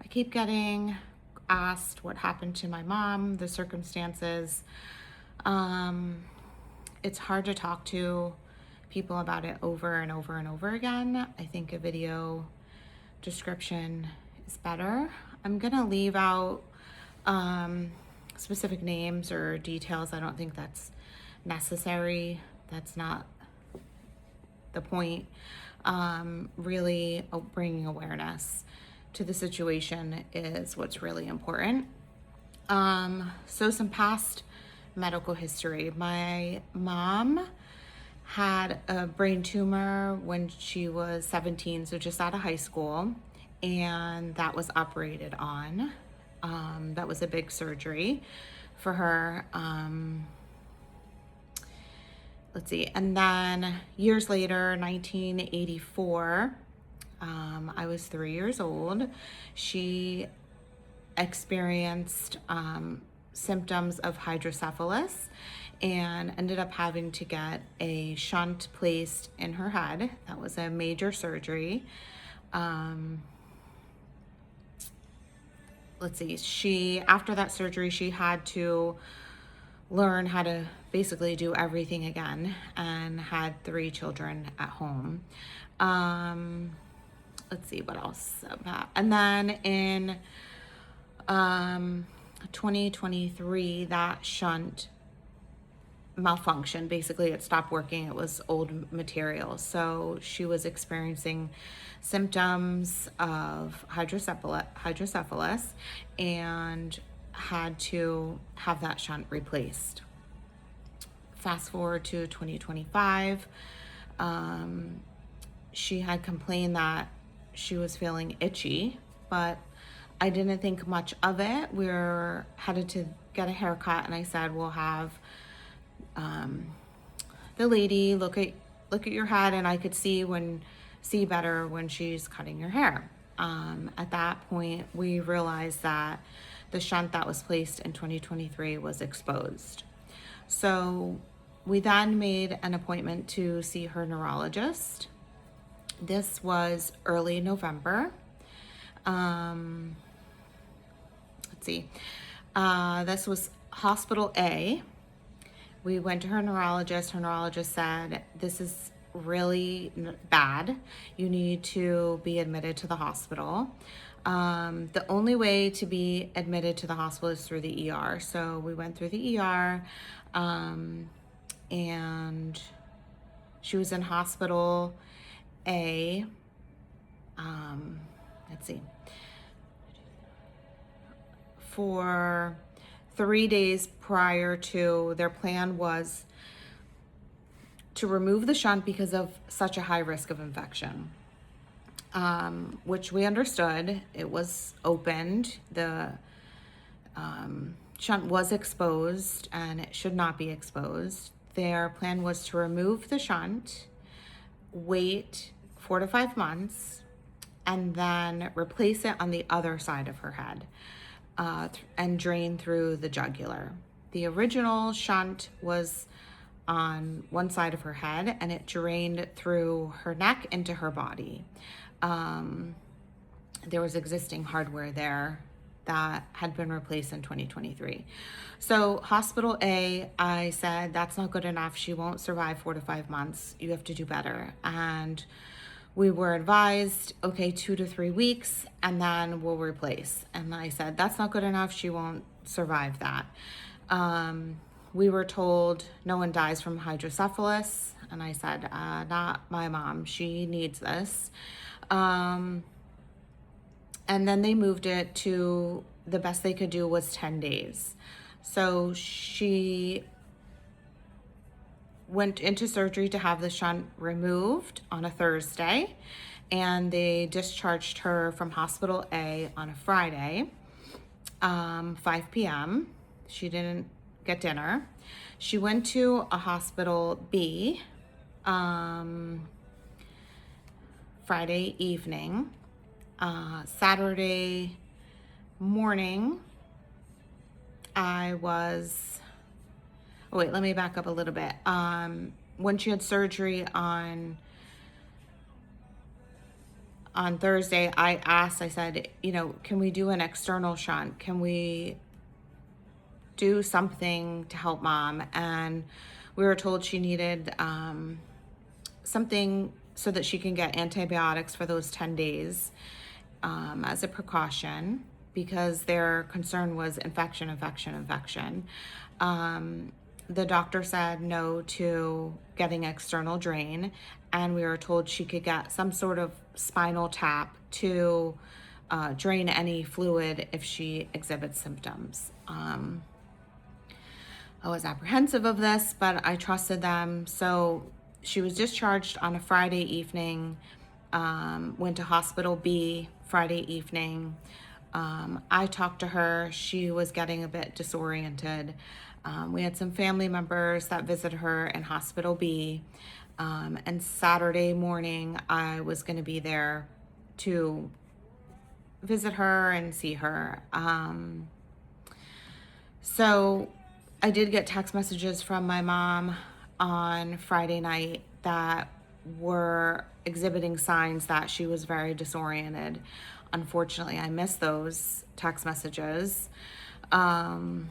keep getting asked what happened to my mom, the circumstances. It's hard to talk to people about it over and over and over again. I think a video description is better. I'm gonna leave out specific names or details. I don't think that's necessary. That's not the point. Really bringing awareness to the situation is what's really important. So some past medical history. My mom had a brain tumor when she was 17, so just out of high school, and that was operated on. That was a big surgery for her. Let's see, and then years later, 1984, I was 3 years old. She experienced symptoms of hydrocephalus and ended up having to get a shunt placed in her head. That was a major surgery. Let's see, after that surgery, she had to learn how to basically do everything again and had 3 children at home. Let's see what else. And then in 2023, that shunt malfunctioned. Basically, it stopped working. It was old material. So she was experiencing symptoms of hydrocephalus and had to have that shunt replaced. Fast forward to 2025, she had complained that she was feeling itchy, but I didn't think much of it. We were headed to get a haircut, and I said, we'll have the lady look at your head, and I could see better when she's cutting your hair. At that point, we realized that the shunt that was placed in 2023 was exposed. So we then made an appointment to see her neurologist. This was early November. Let's see. This was Hospital A. We went to her neurologist. Her neurologist said, this is really bad. You need to be admitted to the hospital. The only way to be admitted to the hospital is through the ER. So we went through the ER, and she was in Hospital A. Let's see. For 3 days prior to, their plan was to remove the shunt because of such a high risk of infection, which we understood. It was opened. The shunt was exposed, and it should not be exposed. Their plan was to remove the shunt, wait 4 to 5 months, and then replace it on the other side of her head, and drain through the jugular. The original shunt was on one side of her head, and it drained through her neck into her body. There was existing hardware there that had been replaced in 2023. So Hospital A, I said, that's not good enough. She won't survive 4 to 5 months. You have to do better. And we were advised, okay, 2 to 3 weeks, and then we'll replace. And I said, that's not good enough. She won't survive that. We were told no one dies from hydrocephalus. And I said, not my mom. She needs this. And then they moved it to, the best they could do was 10 days. So she went into surgery to have the shunt removed on a Thursday, and they discharged her from Hospital A on a Friday, 5 p.m. She didn't get dinner. She went to a Hospital B Friday evening. Saturday morning, let me back up a little bit. When she had surgery on on Thursday, I said, can we do an external shunt? Can we do something to help mom? And we were told she needed something so that she can get antibiotics for those 10 days as a precaution, because their concern was infection. The doctor said no to getting external drain, and we were told she could get some sort of spinal tap to drain any fluid if she exhibits symptoms. I was apprehensive of this, but I trusted them. So she was discharged on a Friday evening, went to Hospital B Friday evening. I talked to her. She was getting a bit disoriented. We had some family members that visited her in Hospital B. And Saturday morning, I was going to be there to visit her and see her. So I did get text messages from my mom on Friday night that were exhibiting signs that she was very disoriented. Unfortunately, I missed those text messages. And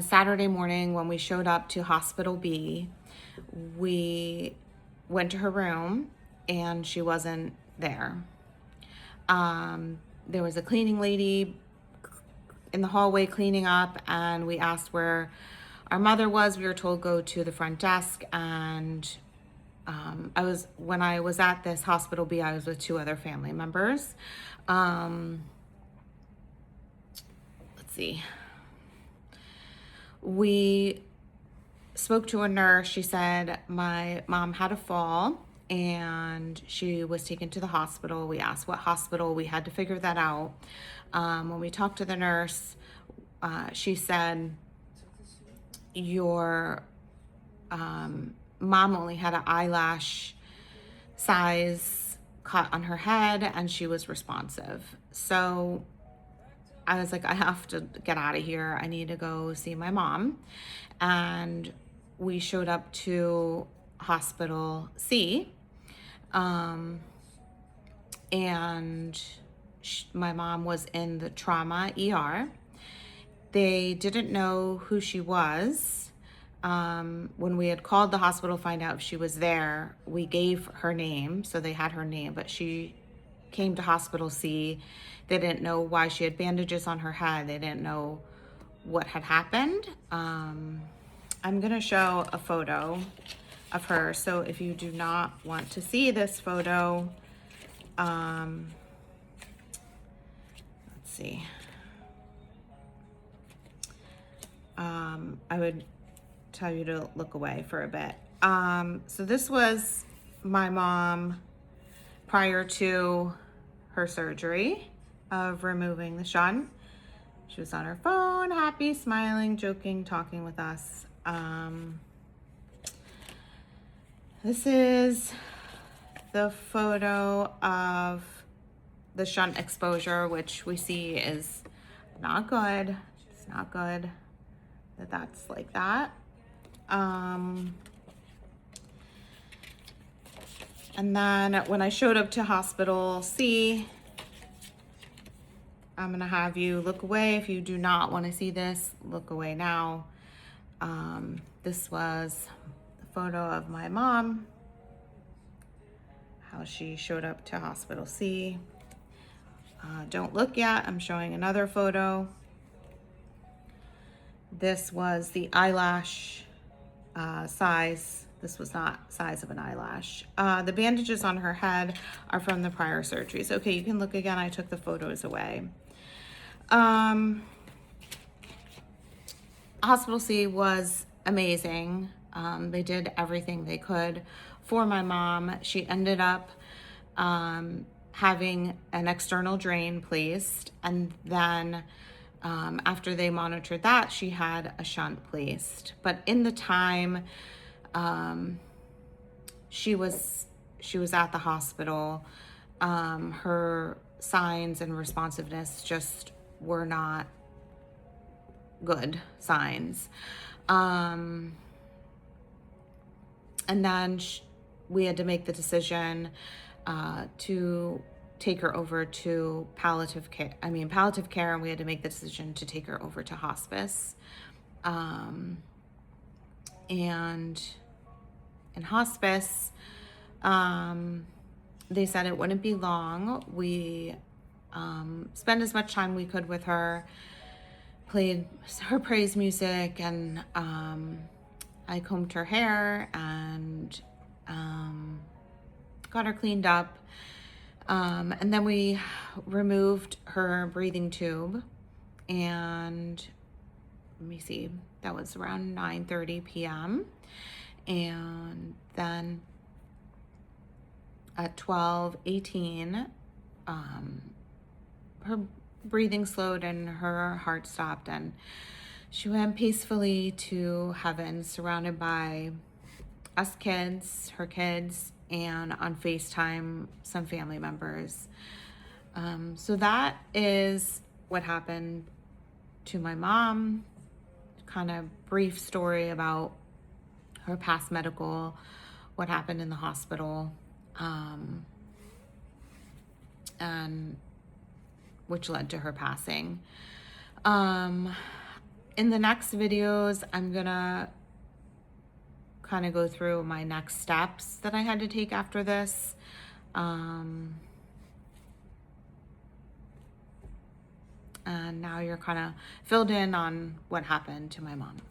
Saturday morning, when we showed up to Hospital B, we went to her room and she wasn't there. There was a cleaning lady in the hallway cleaning up, and we asked where our mother was. We were told go to the front desk, and when I was at this Hospital B, I was with 2 other family members. Let's see. We spoke to a nurse. She said my mom had a fall and she was taken to the hospital. We asked what hospital. We had to figure that out. When we talked to the nurse, she said, your mom only had an eyelash size cut on her head and she was responsive. So I was like, I have to get out of here. I need to go see my mom. And we showed up to Hospital C. And my mom was in the trauma ER. They didn't know who she was. When we had called the hospital to find out if she was there, we gave her name, so they had her name, but she came to Hospital C. They didn't know why she had bandages on her head. They didn't know what had happened. I'm gonna show a photo of her. So if you do not want to see this photo, let's see. I would tell you to look away for a bit. So this was my mom prior to her surgery of removing the shunt. She was on her phone, happy, smiling, joking, talking with us. This is the photo of the shunt exposure, which we see is not good. It's not good that that's like that. And then when I showed up to Hospital C, I'm gonna have you look away. If you do not want to see this, look away now. This was the photo of my mom, how she showed up to Hospital C. Don't look yet, I'm showing another photo. This was the eyelash size. This was not size of an eyelash. The bandages on her head are from the prior surgeries. Okay, you can look again. I took the photos away. Hospital C was amazing. They did everything they could for my mom. She ended up having an external drain placed, and then after they monitored that, she had a shunt placed. But in the time she was at the hospital, her signs and responsiveness just were not good signs. And then we had to make the decision to take her over to palliative care. Palliative care, and we had to make the decision to take her over to hospice. And in hospice, they said it wouldn't be long. We spent as much time we could with her, played her praise music, and I combed her hair and got her cleaned up. And then we removed her breathing tube, and let me see, that was around 9:30 p.m. And then at 12:18, her breathing slowed and her heart stopped, and she went peacefully to heaven, surrounded by us kids, her kids, and on FaceTime, some family members. So that is what happened to my mom. Kind of brief story about her past medical, what happened in the hospital, and which led to her passing. In the next videos, I'm gonna kind of go through my next steps that I had to take after this. And now you're kind of filled in on what happened to my mom.